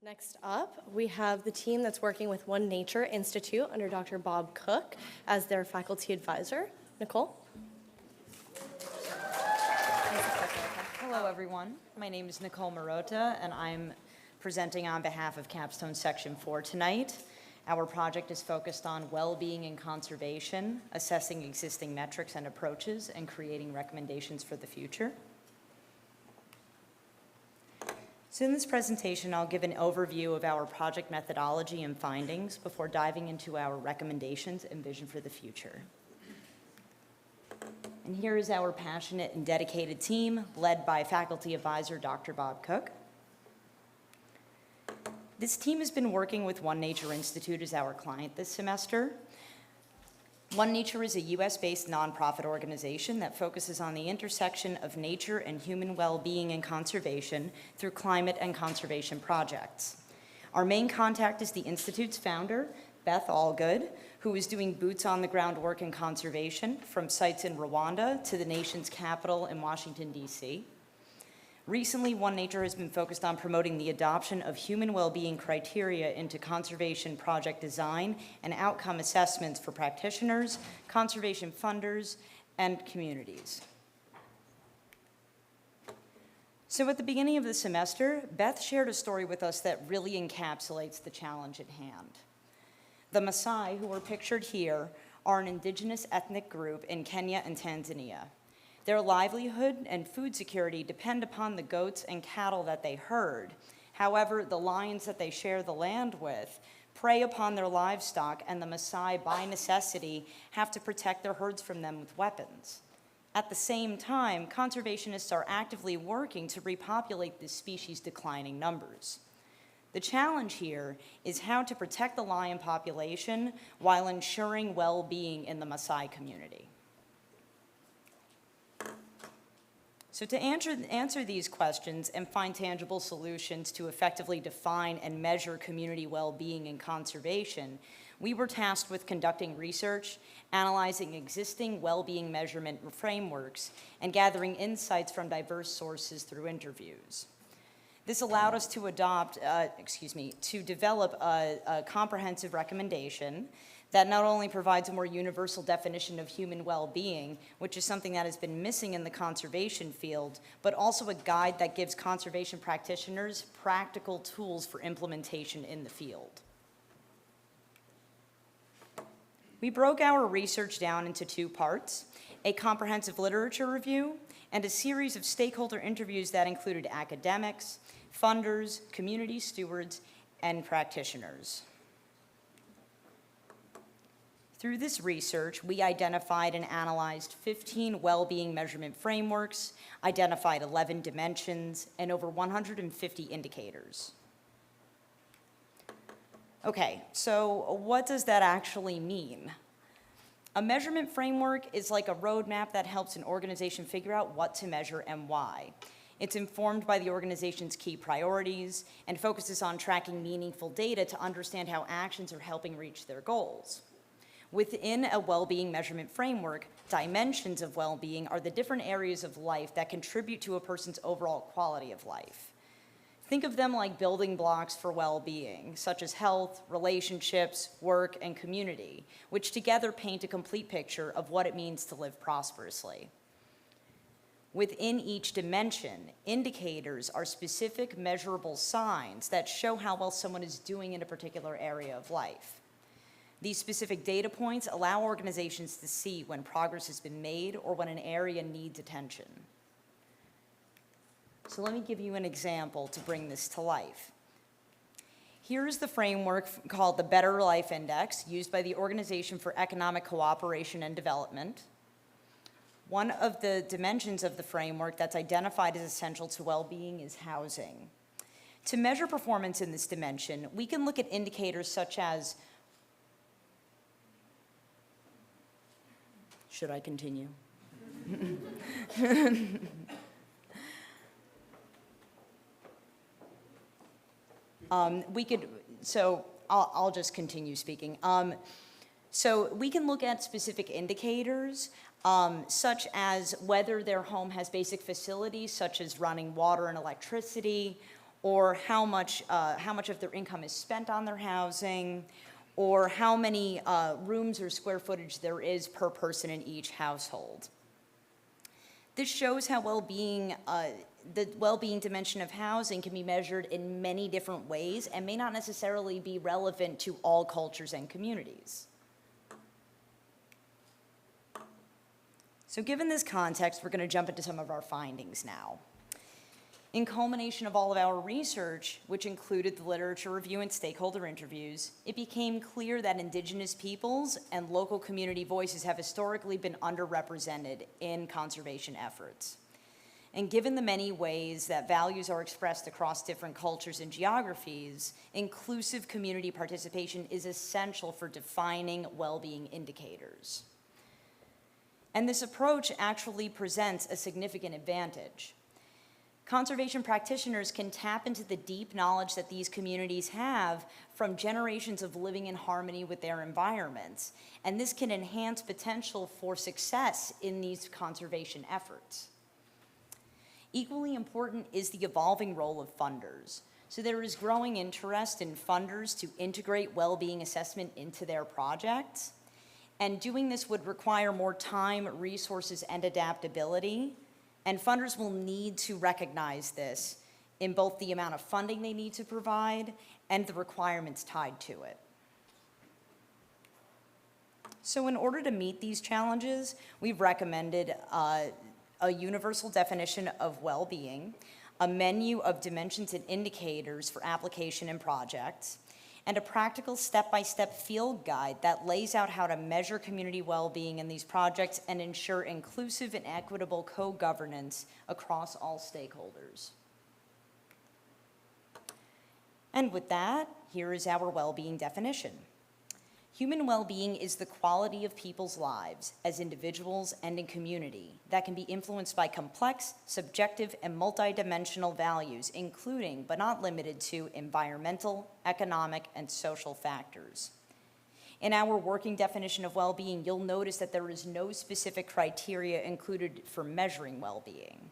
Next up, we have the team that's working with OneNature Institute under Dr. Bob Cook as their faculty advisor. Nicole? Hello, everyone. My name is Nicole Marota, and I'm presenting on behalf of Capstone Section 4 tonight. Our project is focused on well-being and conservation, assessing existing metrics and approaches, and creating recommendations for the future. So in this presentation, I'll give an overview of our project methodology and findings before diving into our recommendations and vision for the future. And here is our passionate and dedicated team, led by faculty advisor Dr. Bob Cook. This team has been working with OneNature Institute as our client this semester. OneNature is a US-based nonprofit organization that focuses on the intersection of nature and human well-being and conservation through climate and conservation projects. Our main contact is the Institute's founder, Beth Allgood, who is doing boots-on-the-ground work in conservation from sites in Rwanda to the nation's capital in Washington, D.C. Recently, OneNature has been focused on promoting the adoption of human well-being criteria into conservation project design and outcome assessments for practitioners, conservation funders, and communities. So at the beginning of the semester, Beth shared a story with us that really encapsulates the challenge at hand. The Maasai, who are pictured here, are an indigenous ethnic group in Kenya and Tanzania. Their livelihood and food security depend upon the goats and cattle that they herd. However, the lions that they share the land with prey upon their livestock, and the Maasai, by necessity, have to protect their herds from them with weapons. At the same time, conservationists are actively working to repopulate this species' declining numbers. The challenge here is how to protect the lion population while ensuring well-being in the Maasai community. So to answer these questions and find tangible solutions to effectively define and measure community well-being and conservation, we were tasked with conducting research, analyzing existing well-being measurement frameworks, and gathering insights from diverse sources through interviews. This allowed us to develop a comprehensive recommendation that not only provides a more universal definition of human well-being, which is something that has been missing in the conservation field, but also a guide that gives conservation practitioners practical tools for implementation in the field. We broke our research down into two parts: a comprehensive literature review and a series of stakeholder interviews that included academics, funders, community stewards, and practitioners. Through this research, we identified and analyzed 15 well-being measurement frameworks, identified 11 dimensions, and over 150 indicators. Okay, so what does that actually mean? A measurement framework is like a roadmap that helps an organization figure out what to measure and why. It's informed by the organization's key priorities and focuses on tracking meaningful data to understand how actions are helping reach their goals. Within a well-being measurement framework, dimensions of well-being are the different areas of life that contribute to a person's overall quality of life. Think of them like building blocks for well-being, such as health, relationships, work, and community, which together paint a complete picture of what it means to live prosperously. Within each dimension, indicators are specific measurable signs that show how well someone is doing in a particular area of life. These specific data points allow organizations to see when progress has been made or when an area needs attention. So let me give you an example to bring this to life. Here's the framework called the Better Life Index, used by the Organization for Economic Cooperation and Development. One of the dimensions of the framework that's identified as essential to well-being is housing. To measure performance in this dimension, we can look at indicators such as, should I continue? I'll just continue speaking. So we can look at specific indicators such as whether their home has basic facilities such as running water and electricity, or how much of their income is spent on their housing, or how many rooms or square footage there is per person in each household. This shows how the well-being dimension of housing can be measured in many different ways and may not necessarily be relevant to all cultures and communities. So given this context, we're going to jump into some of our findings now. In culmination of all of our research, which included the literature review and stakeholder interviews, it became clear that Indigenous peoples and local community voices have historically been underrepresented in conservation efforts. And given the many ways that values are expressed across different cultures and geographies, inclusive community participation is essential for defining well-being indicators. And this approach actually presents a significant advantage. Conservation practitioners can tap into the deep knowledge that these communities have from generations of living in harmony with their environments, and this can enhance potential for success in these conservation efforts. Equally important is the evolving role of funders. So there is growing interest in funders to integrate well-being assessment into their projects, and doing this would require more time, resources, and adaptability. And funders will need to recognize this in both the amount of funding they need to provide and the requirements tied to it. So in order to meet these challenges, we've recommended a universal definition of well-being, a menu of dimensions and indicators for application and projects, and a practical step-by-step field guide that lays out how to measure community well-being in these projects and ensure inclusive and equitable co-governance across all stakeholders. And with that, here is our well-being definition. Human well-being is the quality of people's lives as individuals and in community that can be influenced by complex, subjective, and multidimensional values, including, but not limited to, environmental, economic, and social factors. In our working definition of well-being, you'll notice that there is no specific criteria included for measuring well-being.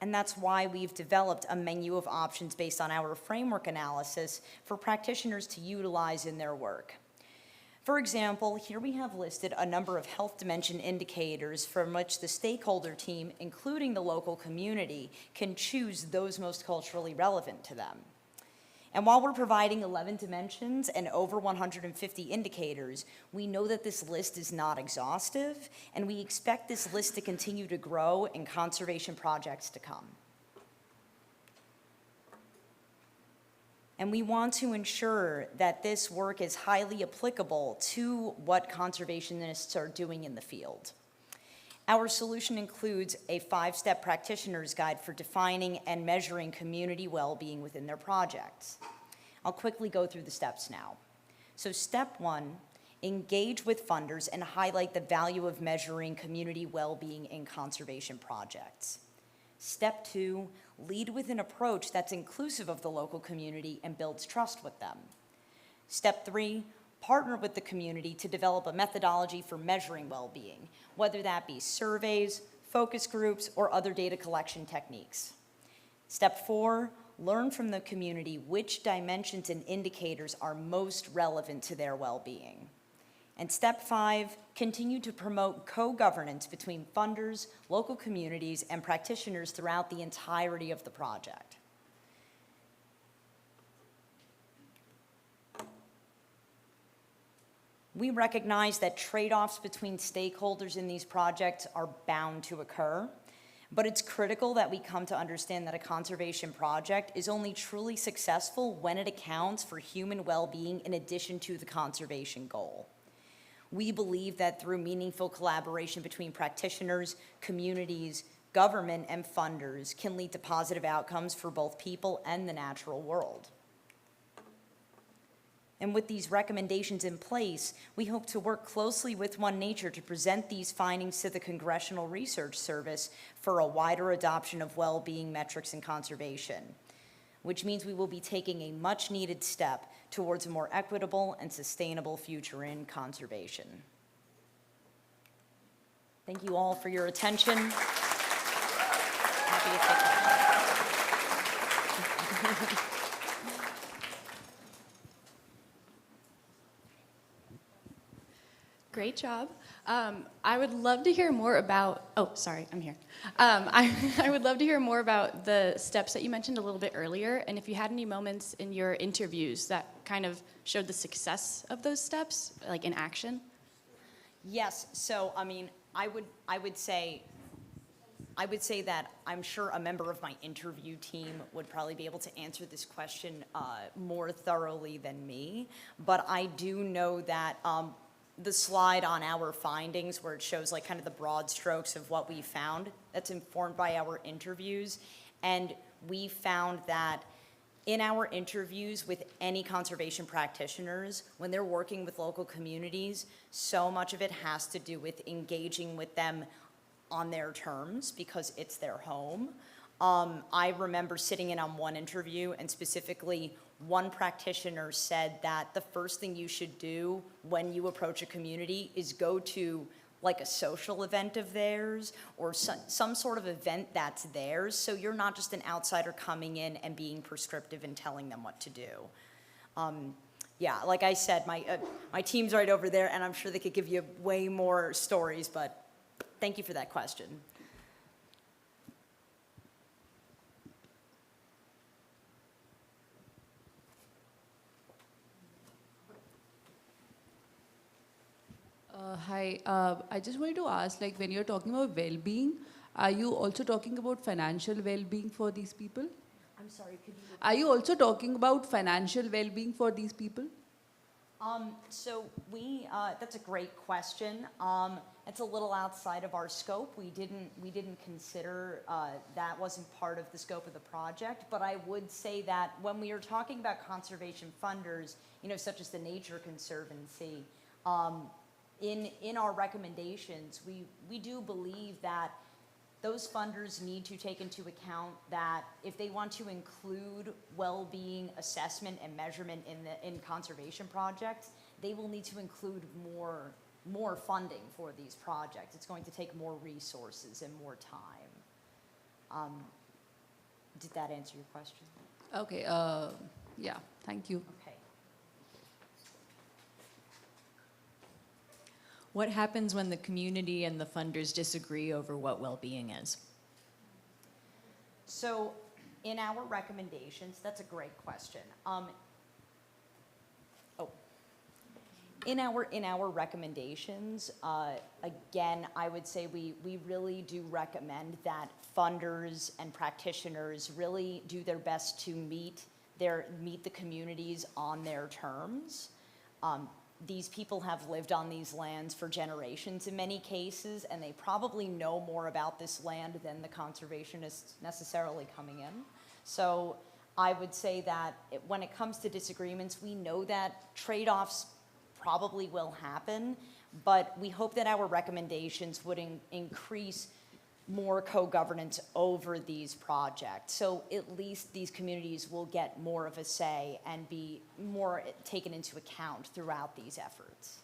And that's why we've developed a menu of options based on our framework analysis for practitioners to utilize in their work. For example, here we have listed a number of health dimension indicators from which the stakeholder team, including the local community, can choose those most culturally relevant to them. And while we're providing 11 dimensions and over 150 indicators, we know that this list is not exhaustive, and we expect this list to continue to grow in conservation projects to come. And we want to ensure that this work is highly applicable to what conservationists are doing in the field. Our solution includes a 5-step practitioner's guide for defining and measuring community well-being within their projects. I'll quickly go through the steps now. So step 1, engage with funders and highlight the value of measuring community well-being in conservation projects. Step 2, lead with an approach that's inclusive of the local community and builds trust with them. Step 3, partner with the community to develop a methodology for measuring well-being, whether that be surveys, focus groups, or other data collection techniques. Step 4, learn from the community which dimensions and indicators are most relevant to their well-being. And step 5, continue to promote co-governance between funders, local communities, and practitioners throughout the entirety of the project. We recognize that trade-offs between stakeholders in these projects are bound to occur, but it's critical that we come to understand that a conservation project is only truly successful when it accounts for human well-being in addition to the conservation goal. We believe that through meaningful collaboration between practitioners, communities, government, and funders can lead to positive outcomes for both people and the natural world. And with these recommendations in place, we hope to work closely with OneNature to present these findings to the Congressional Research Service for a wider adoption of well-being metrics in conservation, which means we will be taking a much-needed step towards a more equitable and sustainable future in conservation. Thank you all for your attention. Happy to take questions. Great job. I would love to hear more about, oh, sorry, I'm here. I would love to hear more about the steps that you mentioned a little bit earlier, and if you had any moments in your interviews that kind of showed the success of those steps, like in action. Yes, so I mean, I would say that I'm sure a member of my interview team would probably be able to answer this question more thoroughly than me, but I do know that the slide on our findings where it shows like kind of the broad strokes of what we found, that's informed by our interviews, and we found that in our interviews with any conservation practitioners, when they're working with local communities, so much of it has to do with engaging with them on their terms because it's their home. I remember sitting in on one interview, and specifically one practitioner said that the first thing you should do when you approach a community is go to like a social event of theirs or some sort of event that's theirs, so you're not just an outsider coming in and being prescriptive and telling them what to do. Yeah, like I said, my team's right over there, and I'm sure they could give you way more stories, but thank you for that question. Hi, I just wanted to ask, like, when you're talking about well-being, are you also talking about financial well-being for these people? I'm sorry, could you? Are you also talking about financial well-being for these people? So that's a great question. It's a little outside of our scope. We didn't consider, that wasn't part of the scope of the project, but I would say that when we are talking about conservation funders, you know, such as the Nature Conservancy, in our recommendations, we do believe that those funders need to take into account that if they want to include well-being assessment and measurement in conservation projects, they will need to include more funding for these projects. It's going to take more resources and more time. Did that answer your question? Okay, yeah, thank you. Okay. What happens when the community and the funders disagree over what well-being is? So in our recommendations, that's a great question. In our recommendations, again, I would say we really do recommend that funders and practitioners really do their best to meet the communities on their terms. These people have lived on these lands for generations in many cases, and they probably know more about this land than the conservationists necessarily coming in. So I would say that when it comes to disagreements, we know that trade-offs probably will happen, but we hope that our recommendations would increase more co-governance over these projects. So at least these communities will get more of a say and be more taken into account throughout these efforts.